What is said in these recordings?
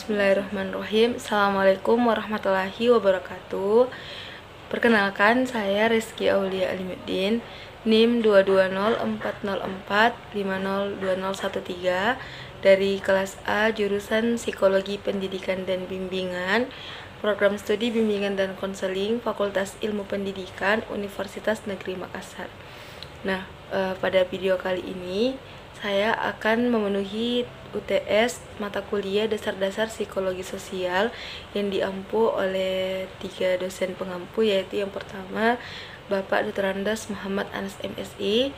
Bismillahirrahmanirrahim. Assalamualaikum warahmatullahi wabarakatuh. Perkenalkan, saya Rizky Aulia Alimuddin, NIM 2204045020013 dari kelas A jurusan Psikologi Pendidikan dan Bimbingan, Program Studi Bimbingan dan Konseling, Fakultas Ilmu Pendidikan, Universitas Negeri Makassar. Nah, pada video kali ini saya akan memenuhi UTS mata kuliah dasar-dasar psikologi sosial yang diampu oleh 3 dosen pengampu, yaitu yang pertama Bapak Dr. Andes Muhammad Anas MSI,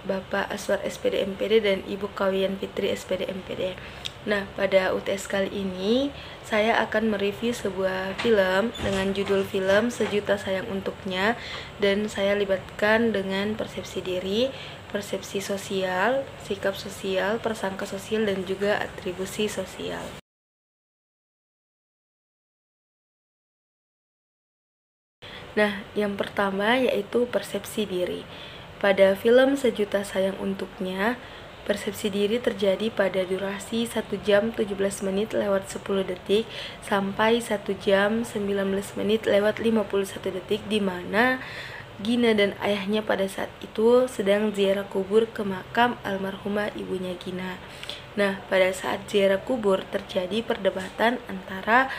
Bapak Aswar SPD MPD, dan Ibu Kawiyan Fitri SPD MPD. Nah, pada UTS kali ini saya akan mereview sebuah film dengan judul film Sejuta Sayang Untuknya, dan saya libatkan dengan persepsi diri, persepsi sosial, sikap sosial, prasangka sosial, dan juga atribusi sosial. Nah, yang pertama yaitu persepsi diri. Pada film Sejuta Sayang Untuknya, persepsi diri terjadi pada durasi 1 jam 17 menit lewat 10 detik sampai 1 jam 19 menit lewat 51 detik, di mana Gina dan ayahnya pada saat itu sedang ziarah kubur ke makam almarhumah ibunya Gina. Nah, pada saat ziarah kubur terjadi perdebatan antara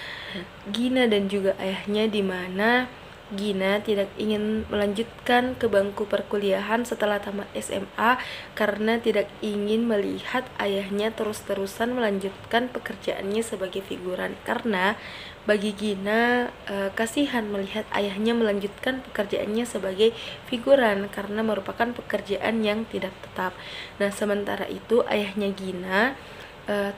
Gina dan juga ayahnya, di mana Gina tidak ingin melanjutkan ke bangku perkuliahan setelah tamat SMA karena tidak ingin melihat ayahnya terus-terusan melanjutkan pekerjaannya sebagai figuran. Karena bagi Gina, kasihan melihat ayahnya melanjutkan pekerjaannya sebagai figuran karena merupakan pekerjaan yang tidak tetap. Nah, sementara itu ayahnya Gina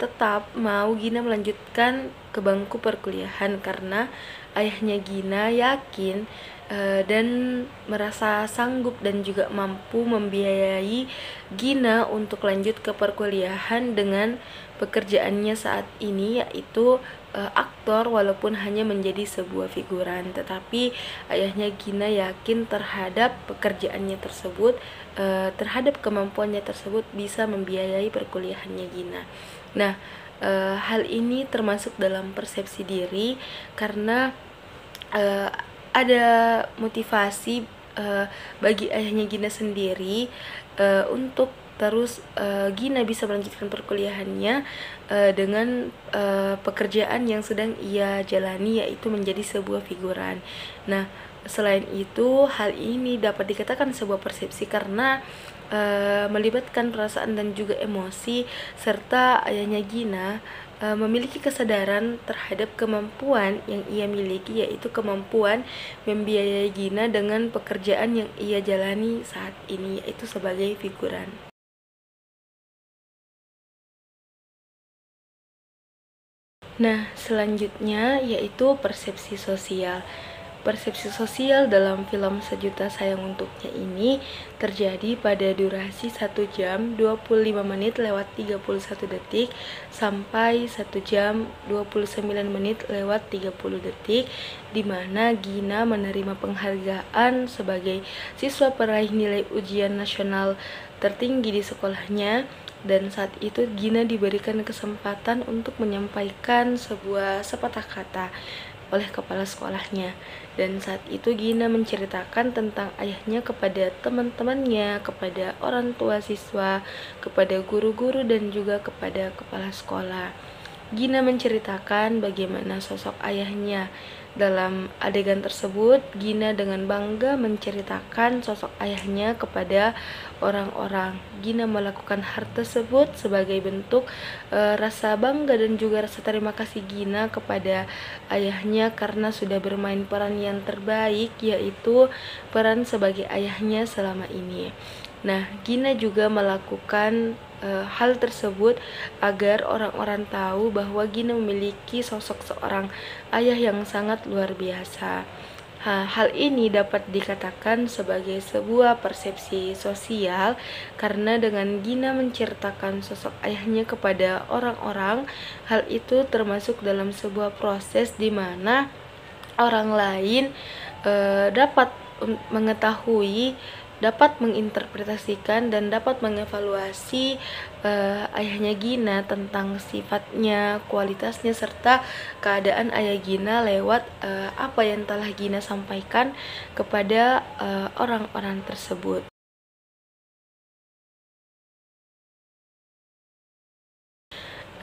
tetap mau Gina melanjutkan ke bangku perkuliahan karena ayahnya Gina yakin dan merasa sanggup dan juga mampu membiayai Gina untuk lanjut ke perkuliahan dengan pekerjaannya saat ini, yaitu aktor, walaupun hanya menjadi sebuah figuran. Tetapi ayahnya Gina yakin terhadap pekerjaannya tersebut, terhadap kemampuannya tersebut bisa membiayai perkuliahannya Gina. Nah, hal ini termasuk dalam persepsi diri karena ada motivasi bagi ayahnya Gina sendiri untuk terus Gina bisa melanjutkan perkuliahannya dengan pekerjaan yang sedang ia jalani, yaitu menjadi sebuah figuran. Nah, selain itu, hal ini dapat dikatakan sebuah persepsi karena melibatkan perasaan dan juga emosi, serta ayahnya Gina memiliki kesadaran terhadap kemampuan yang ia miliki, yaitu kemampuan membiayai Gina dengan pekerjaan yang ia jalani saat ini, yaitu sebagai figuran. Nah, selanjutnya yaitu persepsi sosial. Persepsi sosial dalam film Sejuta Sayang Untuknya ini terjadi pada durasi 1 jam 25 menit lewat 31 detik sampai 1 jam 29 menit lewat 30 detik, di mana Gina menerima penghargaan sebagai siswa peraih nilai ujian nasional tertinggi di sekolahnya. Dan saat itu Gina diberikan kesempatan untuk menyampaikan sebuah sepatah kata oleh kepala sekolahnya. Dan saat itu Gina menceritakan tentang ayahnya kepada teman-temannya, kepada orang tua siswa, kepada guru-guru, dan juga kepada kepala sekolah. Gina menceritakan bagaimana sosok ayahnya. Dalam adegan tersebut, Gina dengan bangga menceritakan sosok ayahnya kepada orang-orang. Gina melakukan hal tersebut sebagai bentuk rasa bangga dan juga rasa terima kasih Gina kepada ayahnya karena sudah bermain peran yang terbaik, yaitu peran sebagai ayahnya selama ini. Nah, Gina juga melakukan hal tersebut agar orang-orang tahu bahwa Gina memiliki sosok seorang ayah yang sangat luar biasa. Hal ini dapat dikatakan sebagai sebuah persepsi sosial karena dengan Gina menceritakan sosok ayahnya kepada orang-orang, hal itu termasuk dalam sebuah proses di mana orang lain dapat mengetahui dapat menginterpretasikan dan dapat mengevaluasi ayahnya Gina tentang sifatnya, kualitasnya, serta keadaan ayah Gina lewat apa yang telah Gina sampaikan kepada orang-orang tersebut.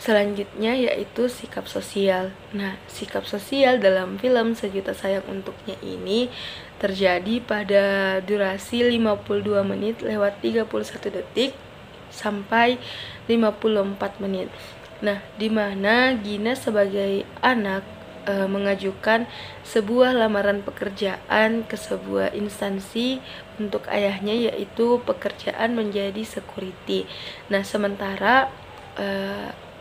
Selanjutnya yaitu sikap sosial. Nah, sikap sosial dalam film Sejuta Sayang Untuknya ini terjadi pada durasi 52 menit lewat 31 detik sampai 54 menit. Nah, di mana Gina sebagai anak mengajukan sebuah lamaran pekerjaan ke sebuah instansi untuk ayahnya, yaitu pekerjaan menjadi security. Nah, sementara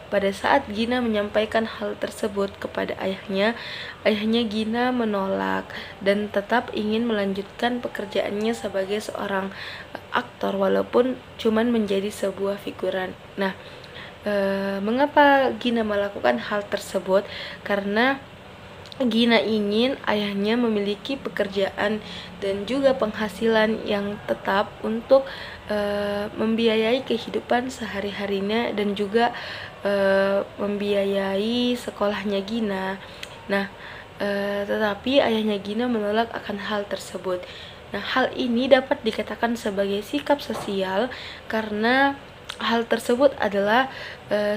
pada saat Gina menyampaikan hal tersebut kepada ayahnya Gina menolak dan tetap ingin melanjutkan pekerjaannya sebagai seorang aktor walaupun cuman menjadi sebuah figuran. Nah, mengapa Gina melakukan hal tersebut? Karena Gina ingin ayahnya memiliki pekerjaan dan juga penghasilan yang tetap untuk membiayai kehidupan sehari-harinya dan juga membiayai sekolahnya Gina. Nah, tetapi ayahnya Gina menolak akan hal tersebut. Nah, hal ini dapat dikatakan sebagai sikap sosial karena hal tersebut adalah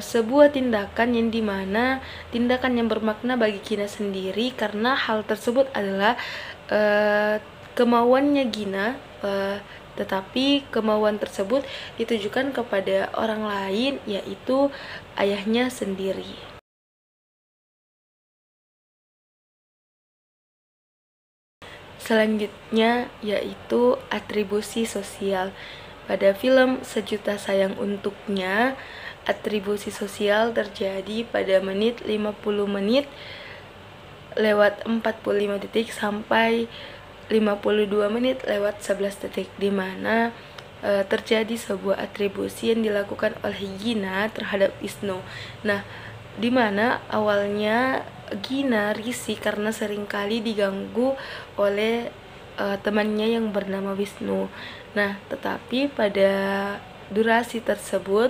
sebuah tindakan yang dimana tindakan yang bermakna bagi Gina sendiri, karena hal tersebut adalah kemauannya Gina, tetapi kemauan tersebut ditujukan kepada orang lain, yaitu ayahnya sendiri. Selanjutnya yaitu atribusi sosial. Pada film Sejuta Sayang Untuknya, atribusi sosial terjadi pada menit 50 menit lewat 45 detik sampai 52 menit lewat 11 detik, di mana terjadi sebuah atribusi yang dilakukan oleh Gina terhadap Wisnu. Nah, di mana awalnya Gina risih karena seringkali diganggu oleh temannya yang bernama Wisnu. Nah, tetapi pada durasi tersebut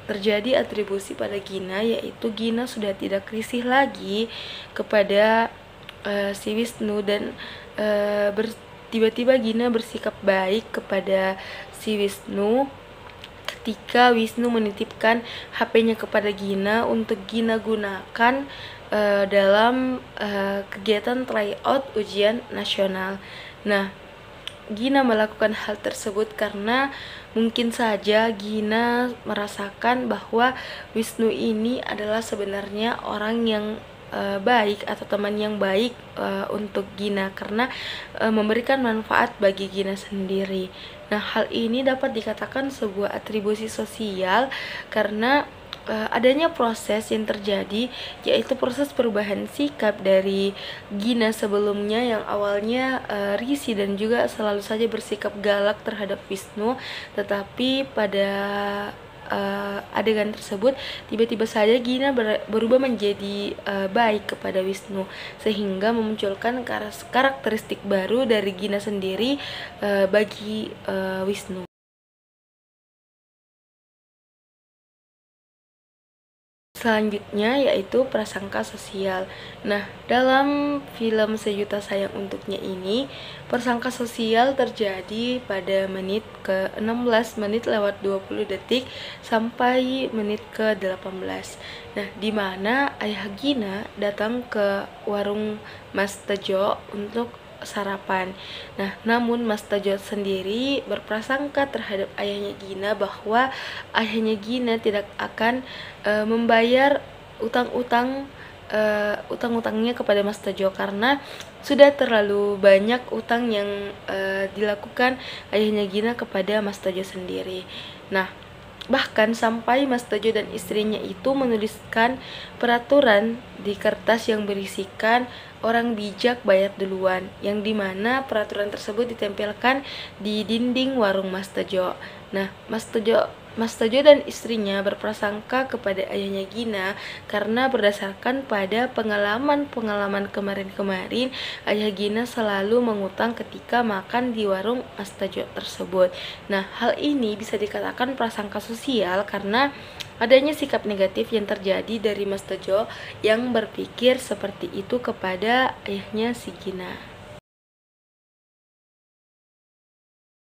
terjadi atribusi pada Gina, yaitu Gina sudah tidak risih lagi kepada si Wisnu dan tiba-tiba Gina bersikap baik kepada si Wisnu ketika Wisnu menitipkan HP-nya kepada Gina untuk Gina gunakan dalam kegiatan tryout ujian nasional. Nah, Gina melakukan hal tersebut karena mungkin saja Gina merasakan bahwa Wisnu ini adalah sebenarnya orang yang baik atau teman yang baik untuk Gina, karena memberikan manfaat bagi Gina sendiri. Nah, hal ini dapat dikatakan sebuah atribusi sosial karena adanya proses yang terjadi, yaitu proses perubahan sikap dari Gina sebelumnya yang awalnya risih dan juga selalu saja bersikap galak terhadap Wisnu, tetapi pada adegan tersebut tiba-tiba saja Gina berubah menjadi baik kepada Wisnu, sehingga memunculkan karakteristik baru dari Gina sendiri bagi Wisnu. Selanjutnya yaitu prasangka sosial. Nah, dalam film Sejuta Sayang Untuknya ini, prasangka sosial terjadi pada menit ke-16 menit lewat 20 detik sampai menit ke-18. Nah, di mana ayah Gina datang ke warung Mas Tejo untuk sarapan. Nah, namun Mas Tejo sendiri berprasangka terhadap ayahnya Gina bahwa ayahnya Gina tidak akan membayar utang-utangnya kepada Mas Tejo karena sudah terlalu banyak utang yang dilakukan ayahnya Gina kepada Mas Tejo sendiri. Nah, bahkan sampai Mas Tejo dan istrinya itu menuliskan peraturan di kertas yang berisikan orang bijak bayar duluan, yang dimana peraturan tersebut ditempelkan di dinding warung Mas Tejo. Nah, Mas Tejo Mas Tejo dan istrinya berprasangka kepada ayahnya Gina karena berdasarkan pada pengalaman-pengalaman kemarin-kemarin, ayah Gina selalu mengutang ketika makan di warung Mas Tejo tersebut. Nah, hal ini bisa dikatakan prasangka sosial karena adanya sikap negatif yang terjadi dari Mas Tejo yang berpikir seperti itu kepada ayahnya si Gina.